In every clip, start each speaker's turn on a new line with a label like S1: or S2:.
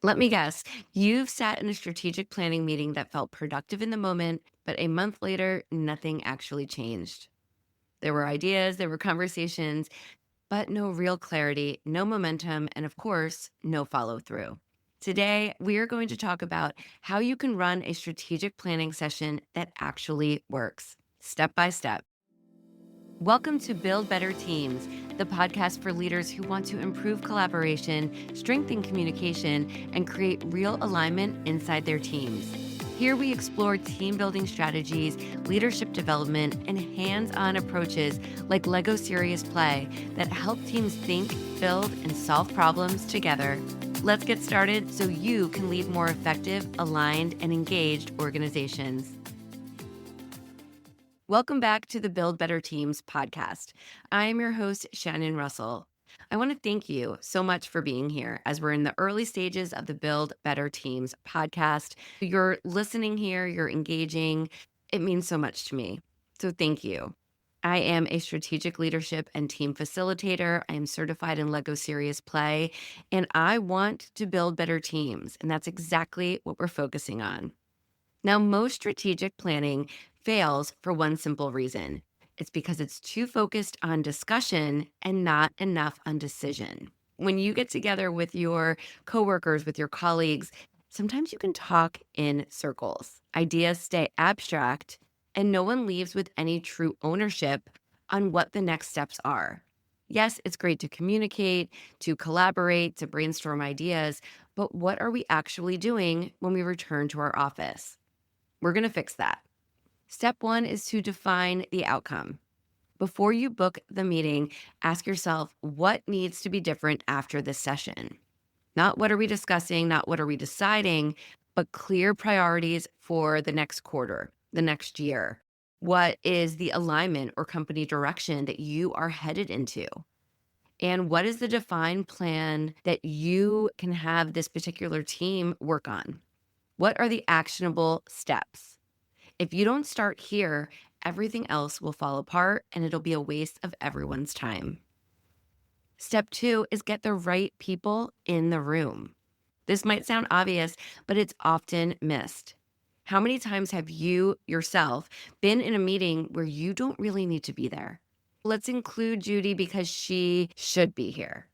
S1: Let me guess, you've sat in a strategic planning meeting that felt productive in the moment, but a month later, nothing actually changed. There were ideas, there were conversations, but no real clarity, no momentum, and of course, no follow through. Today, we are going to talk about how you can run a strategic planning session that actually works, step by step. Welcome to Build Better Teams, the podcast for leaders who want to improve collaboration, strengthen communication, and create real alignment inside their teams. Here we explore team building strategies, leadership development, and hands on approaches like Lego Serious Play that help teams think, build, and solve problems together. Let's get started so you can lead more effective, aligned, and engaged organizations. Welcome back to the Build Better Teams podcast. I am your host, Shannon Russell. I want to thank you so much for being here as we're in the early stages of the Build Better Teams podcast. You're listening here, you're engaging. It means so much to me. So thank you. I am a strategic leadership and team facilitator. I am certified in Lego Serious Play, and I want to build better teams. And that's exactly what we're focusing on. Now, most strategic planning fails for one simple reason. It's because it's too focused on discussion and not enough on decision. When you get together with your coworkers, with your colleagues, sometimes you can talk in circles. Ideas stay abstract, and no one leaves with any true ownership on what the next steps are. Yes, it's great to communicate, to collaborate, to brainstorm ideas, but what are we actually doing when we return to our office? We're going to fix that. Step one is to define the outcome. Before you book the meeting, ask yourself what needs to be different after this session. Not what are we discussing, not what are we deciding, but clear priorities for the next quarter, the next year. What is the alignment or company direction that you are headed into? And what is the defined plan that you can have this particular team work on? What are the actionable steps? If you don't start here, everything else will fall apart and it'll be a waste of everyone's time. Step two is get the right people in the room. This might sound obvious, but it's often missed. How many times have you yourself been in a meeting where you don't really need to be there? Let's include Judy because she should be here.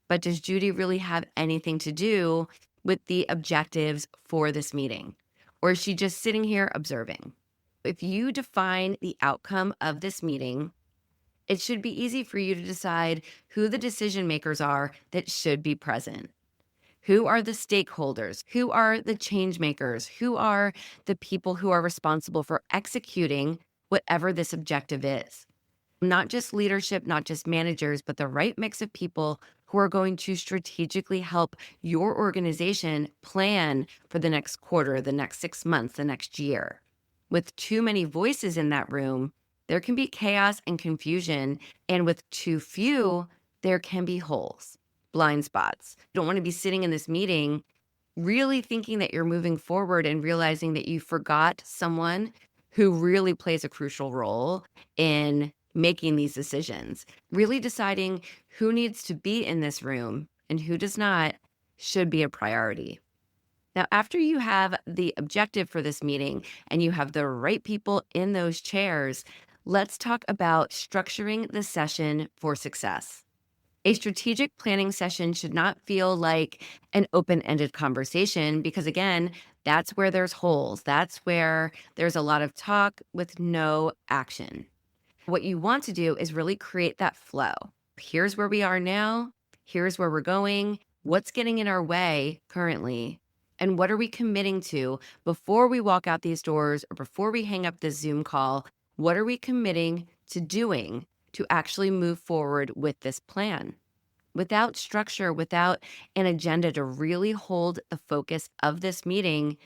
S1: But does Judy really have anything to do with the objectives for this meeting? Or is she just sitting here observing? If you define the outcome of this meeting, it should be easy for you to decide who the decision makers are that should be present. Who are the stakeholders? Who are the change makers? Who are the people who are responsible for executing whatever this objective is? Not just leadership, not just managers, but the right mix of people who are going to strategically help your organization plan for the next quarter, the next 6 months, the next year. With too many voices in that room, there can be chaos and confusion. And with too few, there can be holes, blind spots. You don't want to be sitting in this meeting really thinking that you're moving forward and realizing that you forgot someone who really plays a crucial role in making these decisions. Really deciding who needs to be in this room and who does not should be a priority. Now, after you have the objective for this meeting and you have the right people in those chairs, let's talk about structuring the session for success. A strategic planning session should not feel like an open-ended conversation because, again, that's where there's holes. That's where there's a lot of talk with no action. What you want to do is really create that flow. Here's where we are now. Here's where we're going. What's getting in our way currently? And what are we committing to before we walk out these doors or before we hang up this Zoom call? What are we committing to doing to actually move forward with this plan? Without structure, without an agenda to really hold the focus of this meeting,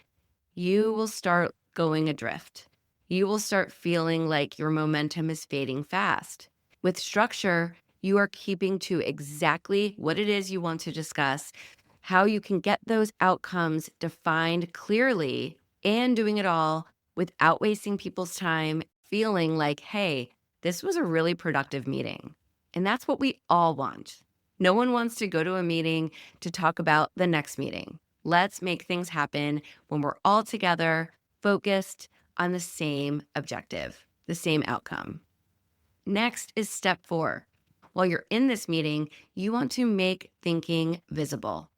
S1: you will start going adrift. You will start feeling like your momentum is fading fast. With structure, you are keeping to exactly what it is you want to discuss, how you can get those outcomes defined clearly, and doing it all without wasting people's time, feeling like, hey, this was a really productive meeting. And that's what we all want. No one wants to go to a meeting to talk about the next meeting. Let's make things happen when we're all together, focused on the same objective, the same outcome. Next is step 4. While you're in this meeting, you want to make thinking visible.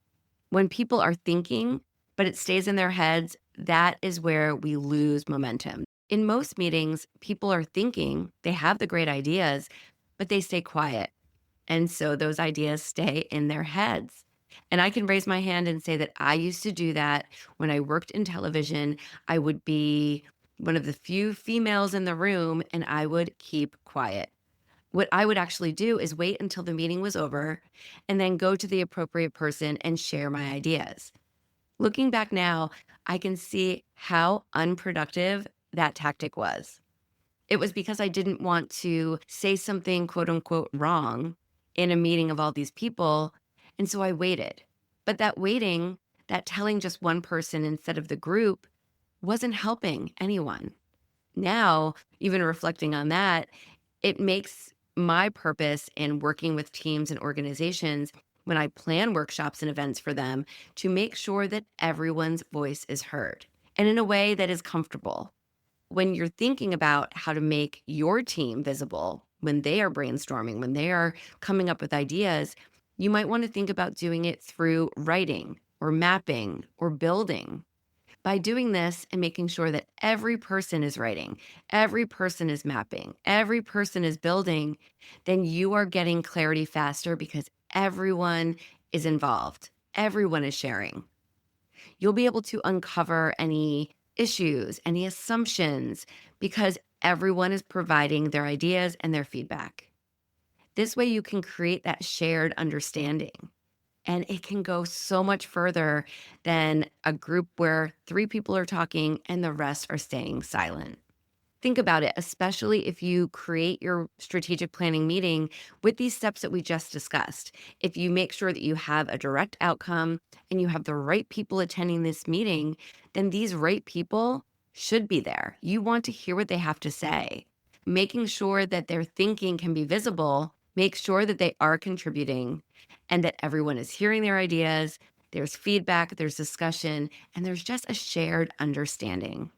S1: When people are thinking, but it stays in their heads, that is where we lose momentum. In most meetings, people are thinking, they have the great ideas, but they stay quiet. And so those ideas stay in their heads. And I can raise my hand and say that I used to do that when I worked in television. I would be one of the few females in the room and I would keep quiet. What I would actually do is wait until the meeting was over and then go to the appropriate person and share my ideas. Looking back now, I can see how unproductive that tactic was. It was because I didn't want to say something quote unquote wrong in a meeting of all these people. And so I waited. But that waiting, that telling just one person instead of the group, wasn't helping anyone. Now, even reflecting on that, it makes my purpose in working with teams and organizations when I plan workshops and events for them to make sure that everyone's voice is heard and in a way that is comfortable. When you're thinking about how to make your team visible, when they are brainstorming, when they are coming up with ideas, you might want to think about doing it through writing or mapping or building. By doing this and making sure that every person is writing, every person is mapping, every person is building, then you are getting clarity faster because everyone is involved. Everyone is sharing. You'll be able to uncover any issues, any assumptions, because everyone is providing their ideas and their feedback. This way, you can create that shared understanding. And it can go so much further than a group where 3 people are talking and the rest are staying silent. Think about it, especially if you create your strategic planning meeting with these steps that we just discussed. If you make sure that you have a direct outcome and you have the right people attending this meeting, then these right people should be there. You want to hear what they have to say. Making sure that their thinking can be visible, make sure that they are contributing and that everyone is hearing their ideas, there's feedback, there's discussion, and there's just a shared understanding.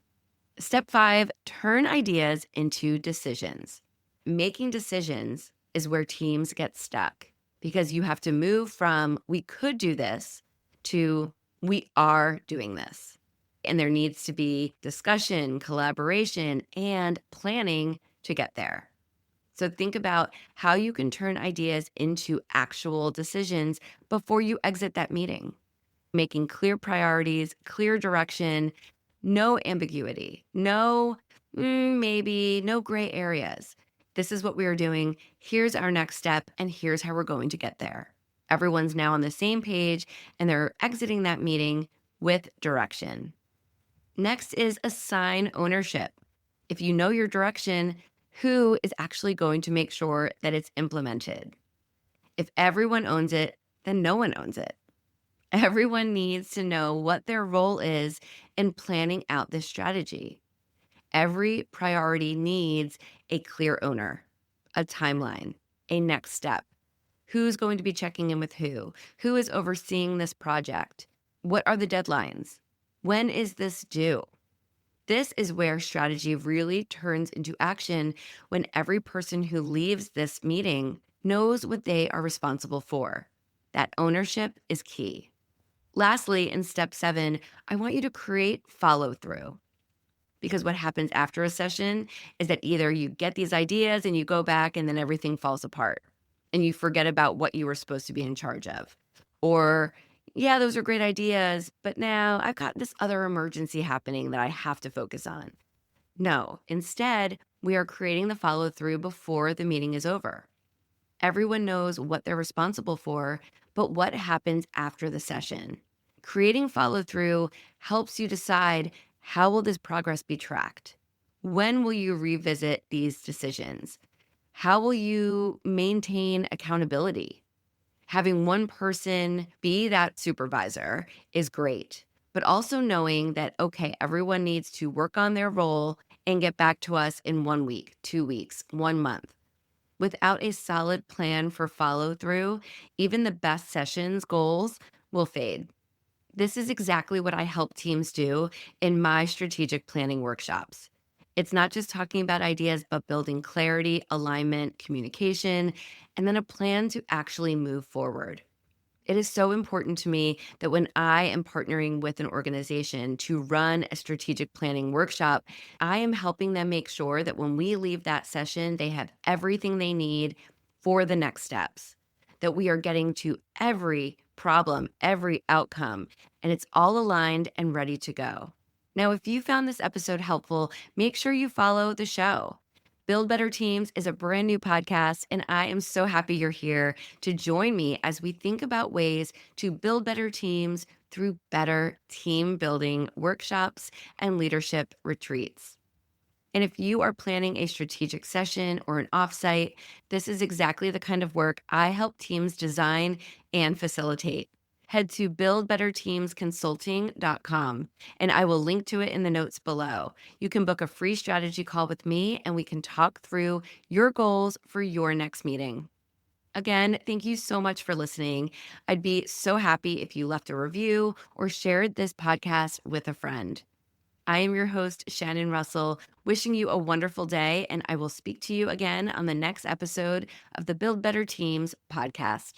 S1: Step 5, turn ideas into decisions. Making decisions is where teams get stuck because you have to move from we could do this to we are doing this. And there needs to be discussion, collaboration, and planning to get there. So think about how you can turn ideas into actual decisions before you exit that meeting. Making clear priorities, clear direction, no ambiguity, no maybe, no gray areas. This is what we are doing. Here's our next step, and here's how we're going to get there. Everyone's now on the same page, and they're exiting that meeting with direction. Next is assign ownership. If you know your direction, who is actually going to make sure that it's implemented? If everyone owns it, then no one owns it. Everyone needs to know what their role is in planning out this strategy. Every priority needs a clear owner, a timeline, a next step. Who's going to be checking in with who? Who is overseeing this project? What are the deadlines? When is this due? This is where strategy really turns into action when every person who leaves this meeting knows what they are responsible for. That ownership is key. Lastly, in step 7, I want you to create follow through. Because what happens after a session is that either you get these ideas and you go back and then everything falls apart and you forget about what you were supposed to be in charge of. Or, yeah, those are great ideas, but now I've got this other emergency happening that I have to focus on. No, instead, we are creating the follow through before the meeting is over. Everyone knows what they're responsible for, but what happens after the session? Creating follow through helps you decide how will this progress be tracked? When will you revisit these decisions? How will you maintain accountability? Having one person be that supervisor is great, but also knowing that, okay, everyone needs to work on their role and get back to us in 1 week, 2 weeks, 1 month. Without a solid plan for follow through, even the best sessions goals will fade. This is exactly what I help teams do in my strategic planning workshops. It's not just talking about ideas, but building clarity, alignment, communication, and then a plan to actually move forward. It is so important to me that when I am partnering with an organization to run a strategic planning workshop, I am helping them make sure that when we leave that session, they have everything they need for the next steps, that we are getting to every problem, every outcome, and it's all aligned and ready to go. Now, if you found this episode helpful, make sure you follow the show. Build Better Teams is a brand new podcast, and I am so happy you're here to join me as we think about ways to build better teams through better team building workshops and leadership retreats. And if you are planning a strategic session or an offsite, this is exactly the kind of work I help teams design and facilitate. Head to buildbetterteamsconsulting.com and I will link to it in the notes below. You can book a free strategy call with me and we can talk through your goals for your next meeting. Again, thank you so much for listening. I'd be so happy if you left a review or shared this podcast with a friend. I am your host, Shannon Russell, wishing you a wonderful day, and I will speak to you again on the next episode of the Build Better Teams podcast.